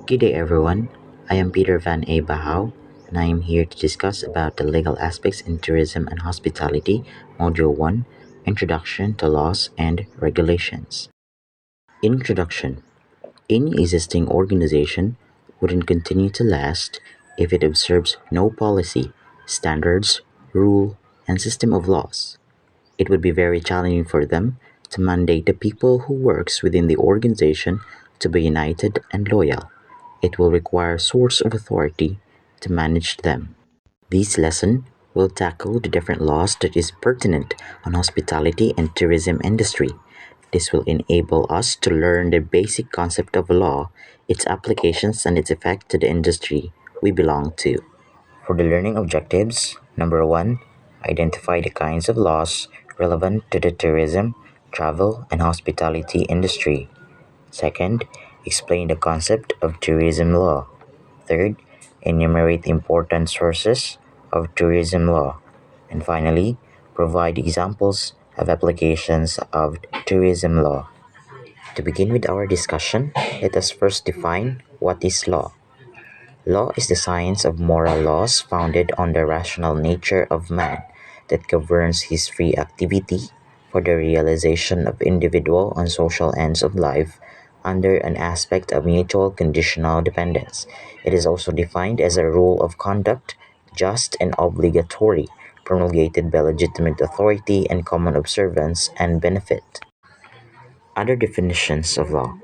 Good day, everyone. I am Peter Van A. Bahau, and I am here to discuss about the legal aspects in tourism and hospitality, Module 1, Introduction to Laws and Regulations. Introduction. Any existing organization wouldn't continue to last if it observes no policy, standards, rule, and system of laws. It would be very challenging for them to mandate the people who works within the organization to be united and loyal. It will require a source of authority to manage them. This lesson will tackle the different laws that is pertinent on hospitality and tourism industry. This will enable us to learn the basic concept of law, its applications, and its effect to the industry we belong to. For the learning objectives, number one, identify the kinds of laws relevant to the tourism, travel, and hospitality industry. Second, explain the concept of tourism law. Third, enumerate important sources of tourism law. And finally, provide examples of applications of tourism law. To begin with our discussion, let us first define what is law. Law is the science of moral laws founded on the rational nature of man that governs his free activity for the realization of individual and social ends of life under an aspect of mutual conditional dependence. It is also defined as a rule of conduct, just and obligatory, promulgated by legitimate authority and common observance and benefit. Other definitions of law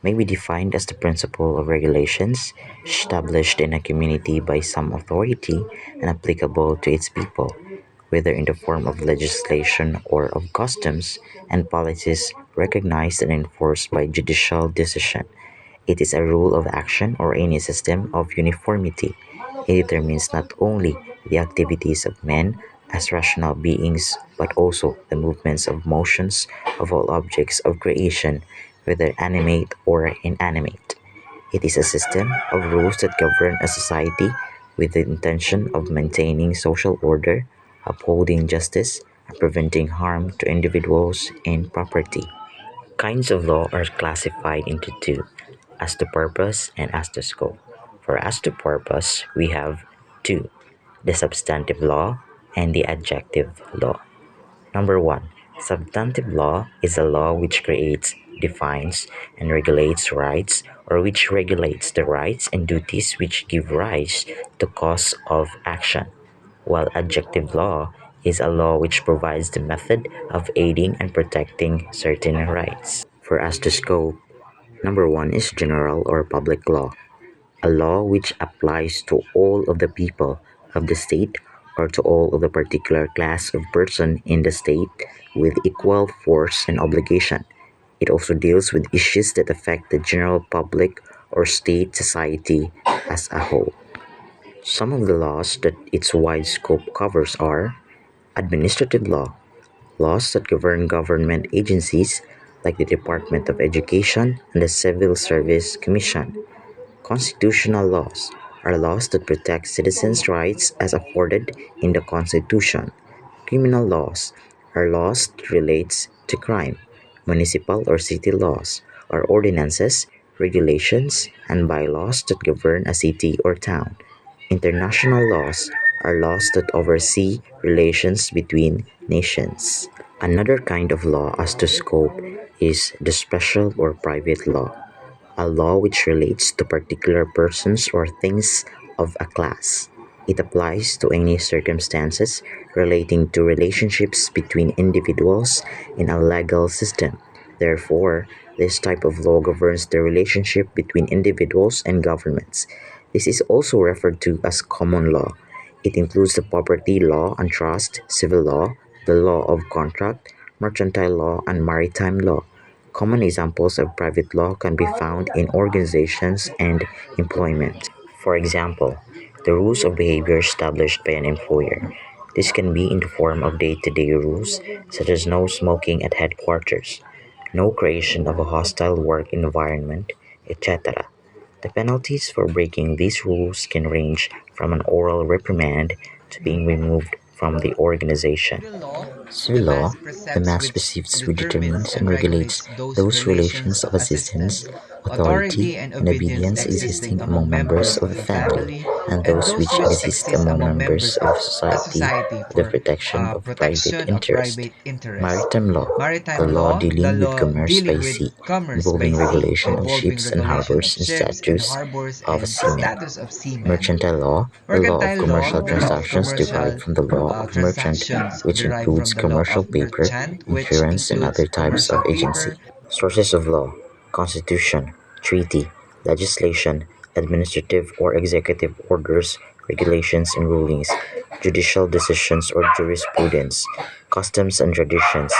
may be defined as the principle of regulations established in a community by some authority and applicable to its people, whether in the form of legislation or of customs and policies recognized and enforced by judicial decision. It is a rule of action or any system of uniformity. It determines not only the activities of men as rational beings, but also the movements of motions of all objects of creation, whether animate or inanimate. It is a system of rules that govern a society with the intention of maintaining social order, upholding justice, and preventing harm to individuals and property. Kinds of law are classified into two, as to purpose and as to scope. For as to purpose, we have two, the substantive law and the adjective law. Number one, substantive law is a law which creates, defines, and regulates rights, or which regulates the rights and duties which give rise to cause of action, while adjective law is a law which provides the method of aiding and protecting certain rights. For as to scope, number one is general or public law, a law which applies to all of the people of the state or to all of the particular class of person in the state with equal force and obligation. It also deals with issues that affect the general public or state society as a whole. Some of the laws that its wide scope covers are administrative law, laws that govern government agencies like the Department of Education and the Civil Service Commission. Constitutional laws are laws that protect citizens' rights as afforded in the Constitution. Criminal laws are laws that relates to crime. Municipal or city laws are ordinances, regulations, and bylaws that govern a city or town. International laws are laws that oversee relations between nations. Another kind of law as to scope is the special or private law, a law which relates to particular persons or things of a class. It applies to any circumstances relating to relationships between individuals in a legal system. Therefore, this type of law governs the relationship between individuals and governments. This is also referred to as common law. It includes the property law and trust, civil law, the law of contract, mercantile law, and maritime law. Common examples of private law can be found in organizations and employment. For example, the rules of behavior established by an employer. This can be in the form of day-to-day rules, such as no smoking at headquarters, no creation of a hostile work environment, etc. The penalties for breaking these rules can range from an oral reprimand to being removed from the organization. Civil law, the mass receives, redetermines, and regulates those relations of assistance, authority, and obedience existing among members of the family, and those which exist among members of society for the protection of private interest. Maritime law, the law dealing with commerce by sea, involving regulation of ships and harbors and status of seamen. Mercantile law, the law of commercial transactions derived from the law of merchant, which includes commercial paper, insurance, and other types of agency. Sources of law: Constitution, treaty, legislation, administrative or executive orders, regulations and rulings, judicial decisions or jurisprudence, customs and traditions.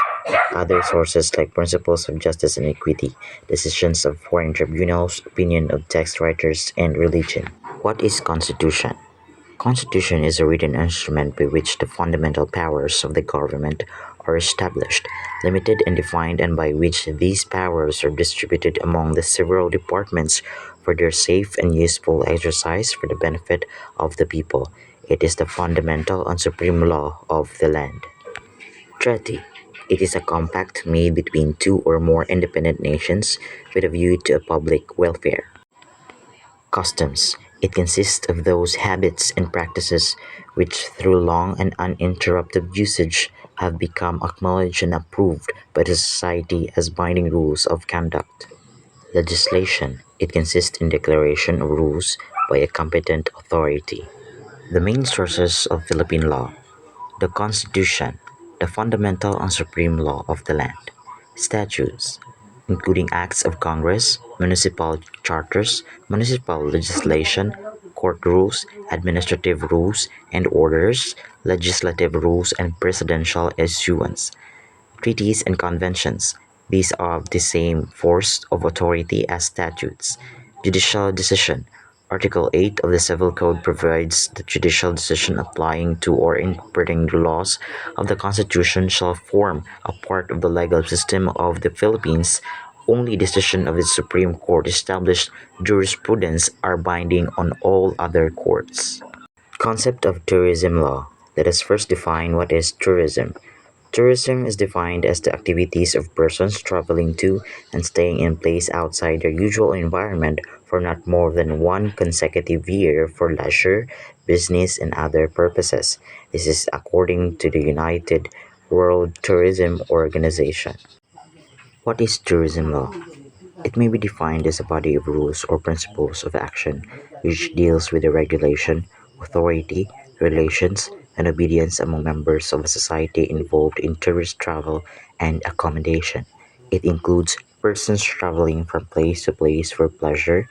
Other sources like principles of justice and equity, decisions of foreign tribunals, opinion of text writers, and religion. What is Constitution? Constitution is a written instrument by which the fundamental powers of the government are established, limited and defined, and by which these powers are distributed among the several departments for their safe and useful exercise for the benefit of the people. It is the fundamental and supreme law of the land. Treaty. It is a compact made between two or more independent nations with a view to a public welfare. Customs. It consists of those habits and practices which through long and uninterrupted usage have become acknowledged and approved by the society as binding rules of conduct. Legislation. It consists in declaration of rules by a competent authority. The main sources of Philippine law: the Constitution, the fundamental and supreme law of the land. Statutes, including acts of Congress, municipal charters, municipal legislation, court rules, administrative rules and orders, legislative rules, and presidential issuance. Treaties and conventions. These are of the same force of authority as statutes. Judicial decision. Article 8 of the Civil Code provides that judicial decision applying to or interpreting the laws of the Constitution shall form a part of the legal system of the Philippines. Only decision of the Supreme Court established jurisprudence are binding on all other courts. Concept of tourism law. Let us first define what is tourism. Tourism is defined as the activities of persons traveling to and staying in place outside their usual environment for not more than one consecutive year for leisure, business, and other purposes. This is according to the United World Tourism Organization. What is tourism law? It may be defined as a body of rules or principles of action which deals with the regulation, authority, relations, and obedience among members of a society involved in tourist travel and accommodation. It includes persons traveling from place to place for pleasure,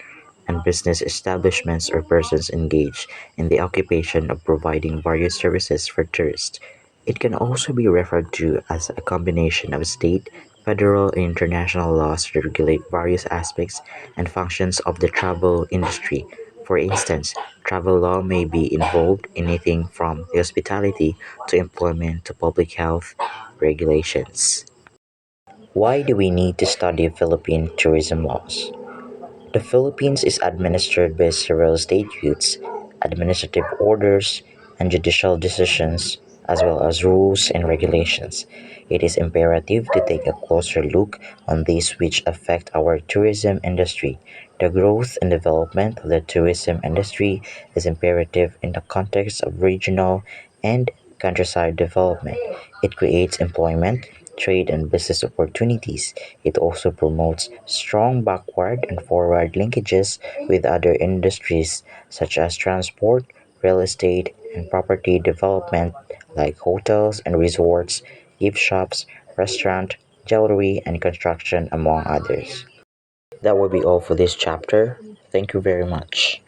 and business establishments or persons engaged in the occupation of providing various services for tourists. It can also be referred to as a combination of state, federal, and international laws that regulate various aspects and functions of the travel industry. For instance, travel law may be involved in anything from hospitality to employment to public health regulations. Why do we need to study Philippine tourism laws? The Philippines is administered by several statutes, administrative orders, and judicial decisions, as well as rules and regulations. It is imperative to take a closer look on these which affect our tourism industry. The growth and development of the tourism industry is imperative in the context of regional and countryside development. It creates employment, trade, and business opportunities. It also promotes strong backward and forward linkages with other industries such as transport, real estate, and property development like hotels and resorts, gift shops, restaurant, jewelry, and construction, among others. That will be all for this chapter. Thank you very much.